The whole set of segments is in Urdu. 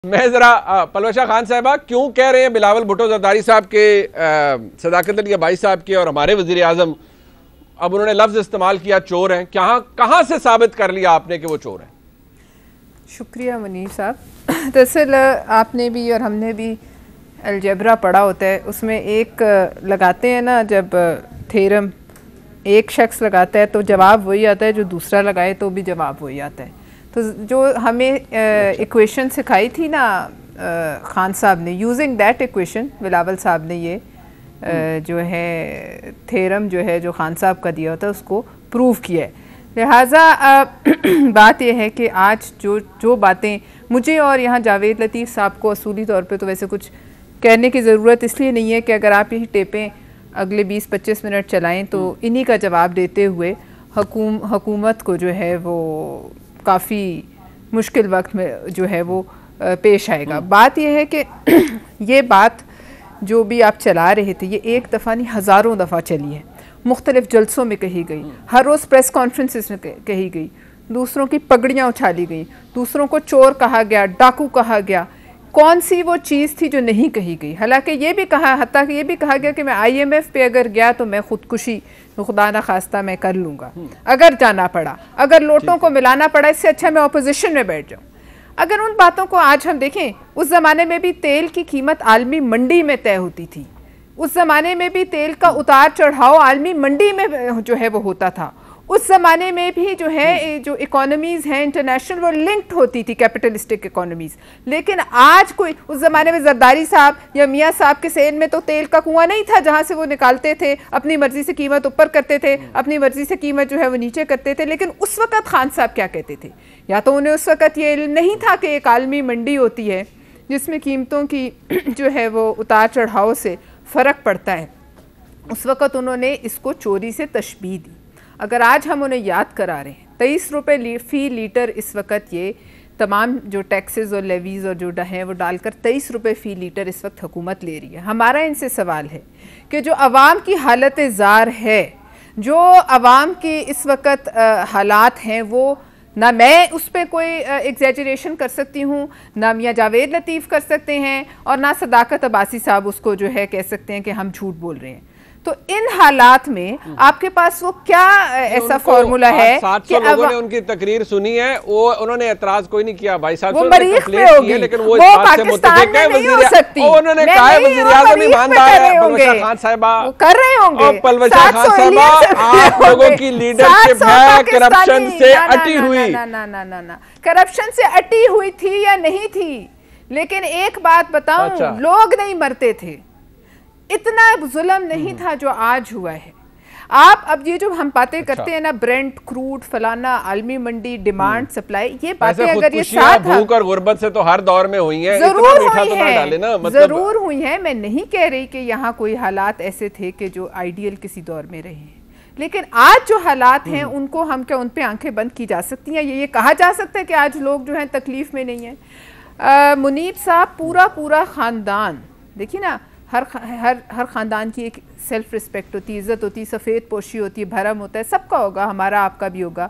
میں ذرا پلوشہ خان صاحبہ کیوں کہہ رہے ہیں بلاول بھٹو زرداری صاحب کے صداقت علی بھائی صاحب کے اور ہمارے وزیر اعظم اب انہوں نے لفظ استعمال کیا چور ہیں، کہاں سے ثابت کر لیا آپ نے کہ وہ چور ہیں؟ شکریہ منیر صاحب. دراصل آپ نے بھی اور ہم نے بھی الجبرا پڑھا ہوتا ہے، اس میں ایک لگاتے ہیں نا، جب تھیرم ایک شخص لگاتا ہے تو جواب وہی آتا ہے، جو دوسرا لگائے تو بھی جواب وہی آتا ہے. تو جو ہمیں ایکویشن سکھائی تھی نا خان صاحب نے، یوزنگ دیٹ ایکویشن بلاول صاحب نے یہ جو ہے تھیرم جو ہے جو خان صاحب کا دیا ہوتا ہے اس کو پروو کیا ہے. لہٰذا بات یہ ہے کہ آج جو باتیں مجھے اور یہاں جاوید لطیف صاحب کو اصولی طور پہ تو ویسے کچھ کہنے کی ضرورت اس لیے نہیں ہے کہ اگر آپ یہی ٹیپیں اگلے 20-25 منٹ چلائیں تو انہی کا جواب دیتے ہوئے حکومت کو جو ہے وہ کافی مشکل وقت میں جو ہے وہ پیش آئے گا. بات یہ ہے کہ یہ بات جو بھی آپ چلا رہے تھے یہ ایک دفعہ نہیں ہزاروں دفعہ چلی ہے، مختلف جلسوں میں کہی گئی، ہر روز پریس کانفرنسز میں کہی گئی، دوسروں کی پگڑیاں اچھالی گئیں، دوسروں کو چور کہا گیا، ڈاکو کہا گیا. کون سی وہ چیز تھی جو نہیں کہی گئی؟ حالانکہ یہ بھی کہا، حتیٰ کہ یہ بھی کہا گیا کہ میں IMF پہ اگر گیا تو میں خودکشی خدا نہ خواستہ میں کر لوں گا اگر جانا پڑا، اگر لوٹوں کو ملانا پڑا، اس سے اچھا میں اپوزیشن میں بیٹھ جاؤں. اگر ان باتوں کو آج ہم دیکھیں، اس زمانے میں بھی تیل کی قیمت عالمی منڈی میں طے ہوتی تھی، اس زمانے میں بھی تیل کا اتار چڑھاؤ عالمی منڈی میں جو ہے وہ ہوتا تھا، اس زمانے میں بھی جو ہے جو اکانومیز ہیں انٹرنیشنل وہ لنکڈ ہوتی تھی، کیپٹلسٹک اکانومیز. لیکن آج کوئی اس زمانے میں زرداری صاحب یا میاں صاحب کے سین میں تو تیل کا کنواں نہیں تھا جہاں سے وہ نکالتے تھے، اپنی مرضی سے قیمت اوپر کرتے تھے، اپنی مرضی سے قیمت جو ہے وہ نیچے کرتے تھے. لیکن اس وقت خان صاحب کیا کہتے تھے؟ یا تو انہیں اس وقت یہ علم نہیں تھا کہ ایک عالمی منڈی ہوتی ہے جس میں قیمتوں کی جو ہے وہ اتار چڑھاؤ سے فرق پڑتا ہے. اس وقت انہوں نے اس کو چوری سے تشبیہ دی. اگر آج ہم انہیں یاد کرا رہے ہیں 23 روپے فی لیٹر اس وقت یہ تمام جو ٹیکسز اور لیویز اور جو ہیں وہ ڈال کر 23 روپے فی لیٹر اس وقت حکومت لے رہی ہے. ہمارا ان سے سوال ہے کہ جو عوام کی حالت زار ہے، جو عوام کی اس وقت حالات ہیں، وہ نہ میں اس پہ کوئی ایگزیجریشن کر سکتی ہوں، نہ میاں جاوید لطیف کر سکتے ہیں، اور نہ صداقت عباسی صاحب اس کو جو ہے کہہ سکتے ہیں کہ ہم جھوٹ بول رہے ہیں. تو ان حالات میں آپ کے پاس وہ کیا ایسا فارمولا ہے؟ 700 لوگوں نے ان کی تقریر سنی ہے، انہوں نے اعتراض کوئی نہیں کیا. بھائی صاحب وہ مریخ میں ہوگی، وہ پاکستان میں نہیں ہو سکتی. انہوں نے کہا ہے وزیر اعظم ایماندار ہے. پلوشہ خان صاحبہ کر رہے ہوں گے. پلوشہ خان صاحبہ آپ لوگوں کی لیڈرشپ ہے کرپشن سے اٹی ہوئی. نہ کرپشن سے اٹی ہوئی تھی یا نہیں تھی، لیکن ایک بات بتاؤں، لوگ نہیں مرتے تھے، اتنا ظلم نہیں تھا جو آج ہوا ہے. آپ اب یہ جو ہم باتیں کرتے ہیں نا، برینٹ، کروڈ، فلانا، عالمی منڈی، ڈیمانڈ، سپلائی، یہ باتیں اگر یہ ساتھ بھوک اور غربت سے تو ہر دور میں ہوئی ہیں، ضرور ہوئی ہیں. میں نہیں کہہ رہی کہ یہاں کوئی حالات ایسے تھے کہ جو آئیڈیل کسی دور میں رہے ہیں، لیکن آج جو حالات ہیں ان کو ہم کیا ان پہ آنکھیں بند کی جا سکتی ہیں؟ یہ کہا جا سکتا ہے کہ آج لوگ جو ہیں تکلیف میں نہیں ہیں؟ منیب صاحب پورا خاندان، دیکھیے نا، ہر خاندان کی ایک سیلف ریسپیکٹ ہوتی ہے، عزت ہوتی ہے، سفید پوشی ہوتی ہے، بھرم ہوتا ہے، سب کا ہوگا، ہمارا آپ کا بھی ہوگا.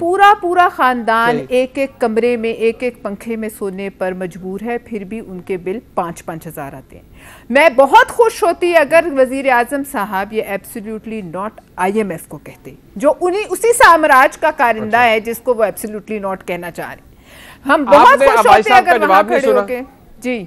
پورا خاندان ایک کمرے میں ایک پنکھے میں سونے پر مجبور ہے، پھر بھی ان کے بل 5-5 ہزار آتے ہیں. میں بہت خوش ہوتی اگر وزیر اعظم صاحب یہ ایبسلیوٹلی ناٹ IMF کو کہتے، جو اسی سامراج کا کارندہ ہے جس کو وہ ایبسلیوٹلی ناٹ کہنا چاہ رہے ہیں. ہم بہت خوش ہوتے اگر وہاں کھڑے ہو کے. جی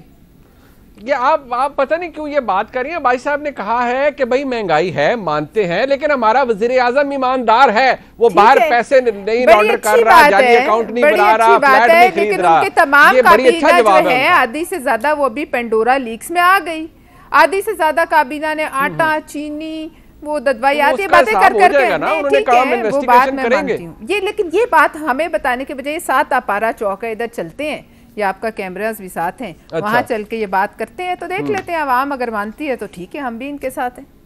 یہ آپ پتہ نہیں کیوں یہ بات کر رہی ہیں. بھائی صاحب نے کہا ہے کہ بھائی مہنگائی ہے، مانتے ہیں، لیکن ہمارا وزیر اعظم ایماندار ہے، وہ باہر پیسے نہیں لانڈر کر رہا، جعلی اکاؤنٹ نہیں بنا رہا، فلیٹ نہیں خرید رہا. لیکن ان کے تمام کابینہ جو ہے آدھی سے زیادہ وہ بھی پینڈورا لیکس میں آ گئی. آدھی سے زیادہ کابینہ نے آٹا، چینی، وہ دوائی باتیں کر کے ٹھیک ہے، وہ بات میں مانتی ہوں. لیکن یہ بات ہمیں بتانے کے بجائے 7 اپارا چوک ہے، ادھر چلتے ہیں، یا آپ کا کیمراز بھی ساتھ ہیں، وہاں چل کے یہ بات کرتے ہیں تو دیکھ لیتے ہیں. عوام اگر مانتی ہے تو ٹھیک ہے، ہم بھی ان کے ساتھ ہیں.